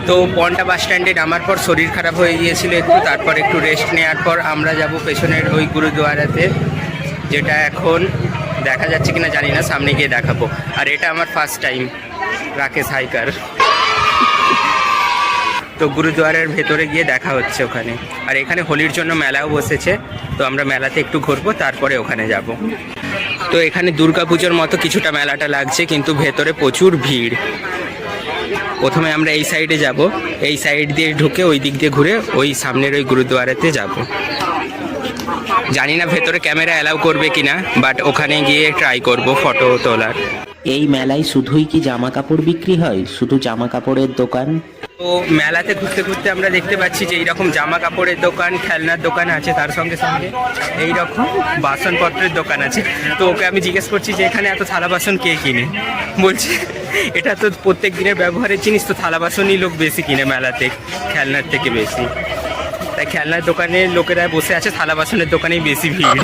তো পন্টা বাস স্ট্যান্ডে নামার পর শরীর খারাপ হয়ে গিয়েছিল একটু, তারপর একটু রেস্ট নেওয়ার পর আমরা যাব পেছনের ওই গুরুদুয়ারাতে, যেটা এখন দেখা যাচ্ছে কিনা জানি না, সামনে গিয়ে দেখাবো। আর এটা আমার ফার্স্ট টাইম রাকেশ হাইকার। তো গুরুদুয়ারের ভেতরে গিয়ে দেখা হচ্ছে ওখানে। আর এখানে হোলির জন্য মেলাও বসেছে, তো আমরা মেলাতে একটু ঘুরবো, তারপরে ওখানে যাব। তো এখানে দুর্গাপুজোর মতো কিছুটা মেলাটা লাগছে, কিন্তু ভেতরে প্রচুর ভিড়। প্রথমে আমরা এই সাইডে যাব, এই সাইড দিয়ে ঢুকে ওই দিক দিয়ে ঘুরে ওই সামনের ওই গুরুদুয়ারাতে যাব। জানি না ভেতরে ক্যামেরা অ্যালাউ করবে কিনা, বাট ওখানে গিয়ে ট্রাই করব ফটো তোলার। এই মেলায় শুধুই কি জামা কাপড় বিক্রি হয়? শুধু জামা কাপড়ের দোকান? তো মেলাতে ঘুরতে ঘুরতে আমরা দেখতে পাচ্ছি যে এইরকম জামা কাপড়ের দোকান, খেলনার দোকান আছে, তার সঙ্গে সঙ্গে এইরকম বাসনপত্রের দোকান আছে। তো ওকে আমি জিজ্ঞেস করছি যে এখানে এত থালা বাসন কে কিনে? বলছে এটা তো প্রত্যেক দিনের ব্যবহারের জিনিস, তো থালা বাসনই লোক বেশি কিনে মেলাতে, খেলনার থেকে বেশি। তাই খেলনার দোকানে লোকেরা বসে আছে, থালা বাসনের দোকানেই বেশি ভিড়।